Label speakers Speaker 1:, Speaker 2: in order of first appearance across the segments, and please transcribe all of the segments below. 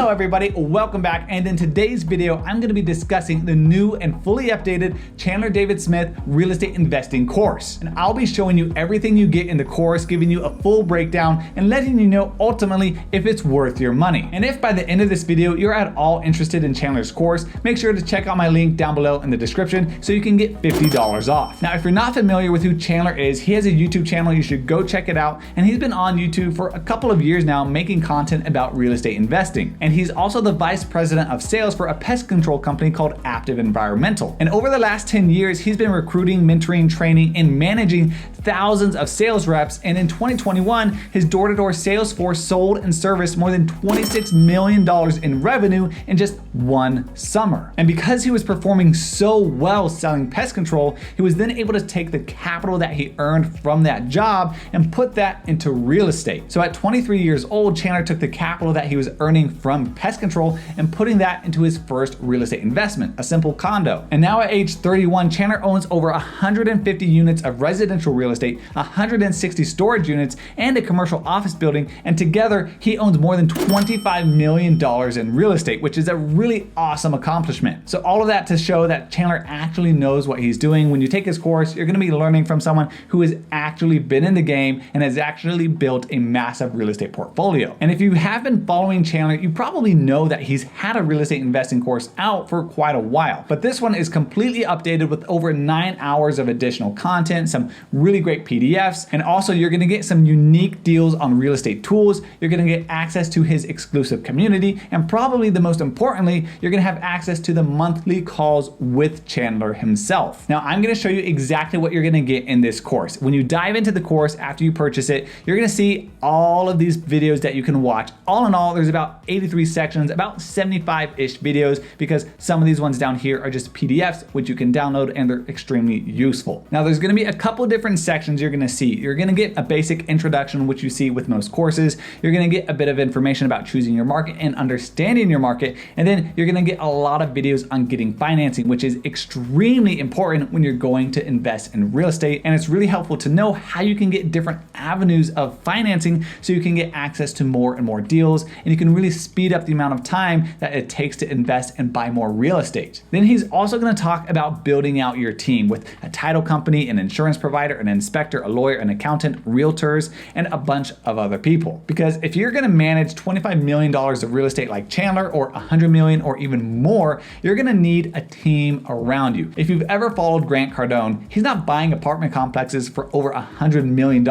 Speaker 1: Hello everybody, welcome back, and in today's video I'm going to be discussing the new and fully updated Chandler David Smith real estate investing course. And I'll be showing you everything you get in the course, giving you a full breakdown and letting you know ultimately if it's worth your money. And if by the end of this video you're at all interested in Chandler's course, make sure to check out my link down below in the description so you can get $50 off. Now if you're not familiar with who Chandler is, he has a YouTube channel, you should go check it out, and he's been on YouTube for a couple of years now making content about real estate investing. And he's also the vice president of sales for a pest control company called Active Environmental. And over the last 10 years, he's been recruiting, mentoring, training, and managing thousands of sales reps. And in 2021, his door-to-door sales force sold and serviced more than $26 million in revenue in just one summer. And because he was performing so well selling pest control, he was then able to take the capital that he earned from that job and put that into real estate. So at 23 years old, Chandler took the capital that he was earning from pest control and putting that into his first real estate investment, a simple condo. And now at age 31, Chandler owns over 150 units of residential real estate, 160 storage units, and a commercial office building. And together, he owns more than $25 million in real estate, which is a really awesome accomplishment. So all of that to show that Chandler actually knows what he's doing. When you take his course, you're gonna be learning from someone who has actually been in the game and has actually built a massive real estate portfolio. And if you have been following Chandler, you probably know that he's had a real estate investing course out for quite a while. But this one is completely updated with over 9 hours of additional content, some really great PDFs, and also you're gonna get some unique deals on real estate tools. You're gonna get access to his exclusive community, and probably the most importantly, you're gonna have access to the monthly calls with Chandler himself. Now, I'm gonna show you exactly what you're gonna get in this course. When you dive into the course after you purchase it, you're gonna see all of these videos that you can watch. All in all, there's about 83 sections, about 75-ish videos, because some of these ones down here are just PDFs, which you can download, and they're extremely useful. Now, there's gonna be a couple different sections you're gonna see. You're gonna get a basic introduction, which you see with most courses. You're gonna get a bit of information about choosing your market and understanding your market. And then you're gonna get a lot of videos on getting financing, which is extremely important when you're going to invest in real estate. And it's really helpful to know how you can get different avenues of financing so you can get access to more and more deals, and you can really speed up the amount of time that it takes to invest and buy more real estate. Then he's also gonna talk about building out your team with a title company, an insurance provider, an inspector, a lawyer, an accountant, realtors, and a bunch of other people. Because if you're gonna manage $25 million of real estate like Chandler, or 100 million or even more, you're gonna need a team around you. If you've ever followed Grant Cardone, he's not buying apartment complexes for over $100 million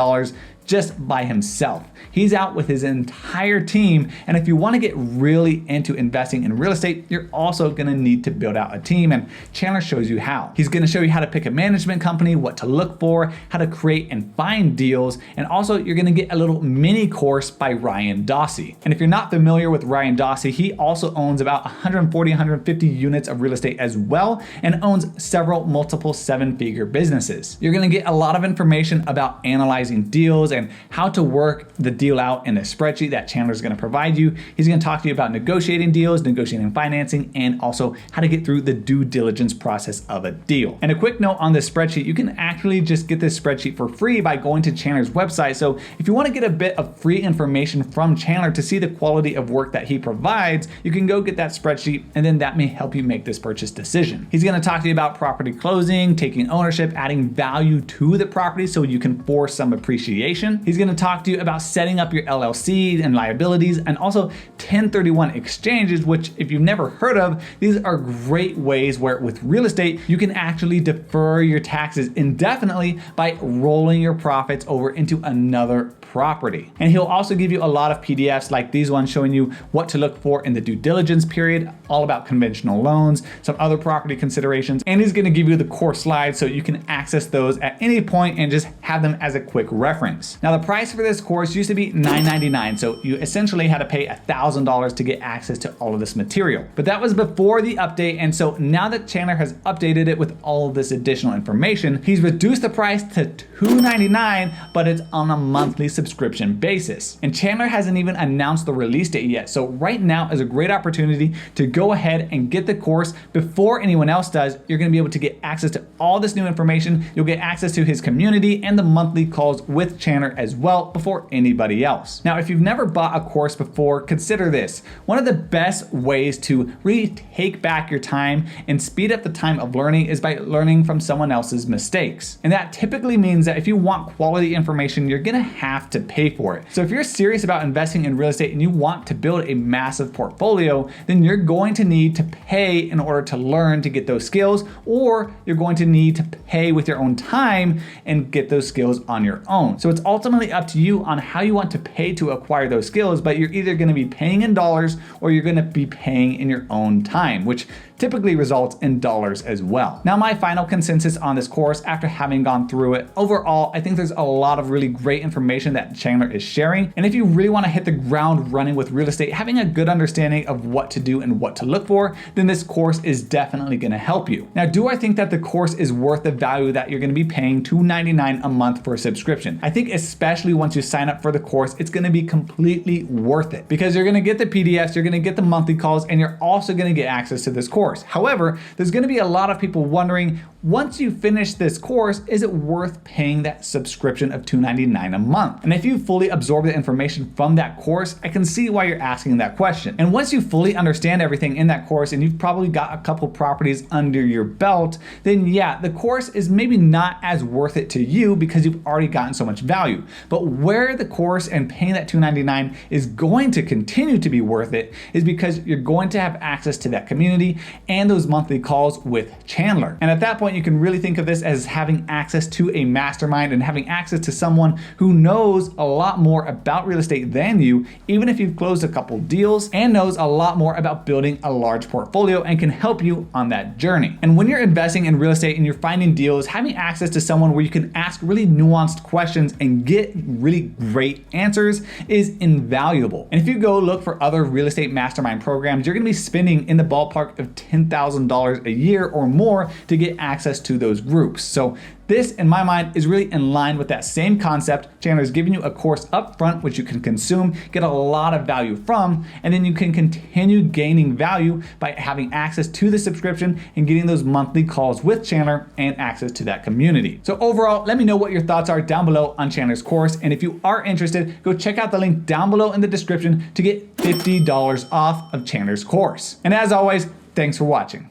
Speaker 1: just by himself. He's out with his entire team, and if you want to get really into investing in real estate, you're also going to need to build out a team, and Chandler shows you how. He's going to show you how to pick a management company, what to look for, how to create and find deals, and also you're going to get a little mini course by Ryan Dawsey. And if you're not familiar with Ryan Dawsey, he also owns about 140, 150 units of real estate as well, and owns several multiple seven-figure businesses. You're going to get a lot of information about analyzing deals and how to work the deal out in a spreadsheet that Chandler's gonna provide you. He's gonna talk to you about negotiating deals, negotiating financing, and also how to get through the due diligence process of a deal. And a quick note on this spreadsheet, you can actually just get this spreadsheet for free by going to Chandler's website. So if you wanna get a bit of free information from Chandler to see the quality of work that he provides, you can go get that spreadsheet, and then that may help you make this purchase decision. He's gonna talk to you about property closing, taking ownership, adding value to the property so you can force some appreciation. He's gonna talk to you about setting up your LLC and liabilities, and also 1031 exchanges, which if you've never heard of, these are great ways where with real estate, you can actually defer your taxes indefinitely by rolling your profits over into another property. And he'll also give you a lot of PDFs like these ones showing you what to look for in the due diligence period, all about conventional loans, some other property considerations, and he's gonna give you the course slides so you can access those at any point and just have them as a quick reference. Now, the price for this course used to be $9.99, so you essentially had to pay $1,000 to get access to all of this material. But that was before the update, and so now that Chandler has updated it with all of this additional information, he's reduced the price to $2.99, but it's on a monthly subscription subscription basis. And Chandler hasn't even announced the release date yet, so right now is a great opportunity to go ahead and get the course before anyone else does. You're going to be able to get access to all this new information. You'll get access to his community and the monthly calls with Chandler as well before anybody else. Now, if you've never bought a course before, consider this. One of the best ways to really take back your time and speed up the time of learning is by learning from someone else's mistakes. And that typically means that if you want quality information, you're gonna have to pay for it. So if you're serious about investing in real estate and you want to build a massive portfolio, then you're going to need to pay in order to learn to get those skills, or you're going to need to pay with your own time and get those skills on your own. So it's ultimately up to you on how you want to pay to acquire those skills, but you're either gonna be paying in dollars or you're gonna be paying in your own time, which typically results in dollars as well. Now, my final consensus on this course after having gone through it, overall, I think there's a lot of really great information that Chandler is sharing. And if you really want to hit the ground running with real estate, having a good understanding of what to do and what to look for, then this course is definitely going to help you. Now, do I think that the course is worth the value that you're going to be paying $299 a month for a subscription? I think especially once you sign up for the course, it's going to be completely worth it because you're going to get the PDFs, you're going to get the monthly calls, and you're also going to get access to this course. However, there's going to be a lot of people wondering, once you finish this course, is it worth paying that subscription of $299 a month? And if you fully absorb the information from that course, I can see why you're asking that question. And once you fully understand everything in that course and you've probably got a couple properties under your belt, then yeah, the course is maybe not as worth it to you because you've already gotten so much value. But where the course and paying that $299 is going to continue to be worth it is because you're going to have access to that community and those monthly calls with Chandler. And at that point, you can really think of this as having access to a mastermind and having access to someone who knows a lot more about real estate than you, even if you've closed a couple deals, and knows a lot more about building a large portfolio and can help you on that journey. And when you're investing in real estate and you're finding deals, having access to someone where you can ask really nuanced questions and get really great answers is invaluable. And if you go look for other real estate mastermind programs, you're gonna be spending in the ballpark of $10,000 a year or more to get access to those groups. So this, in my mind, is really in line with that same concept. Chandler's giving you a course up front, which you can consume, get a lot of value from, and then you can continue gaining value by having access to the subscription and getting those monthly calls with Chandler and access to that community. So overall, let me know what your thoughts are down below on Chandler's course. And if you are interested, go check out the link down below in the description to get $50 off of Chandler's course. And as always, thanks for watching.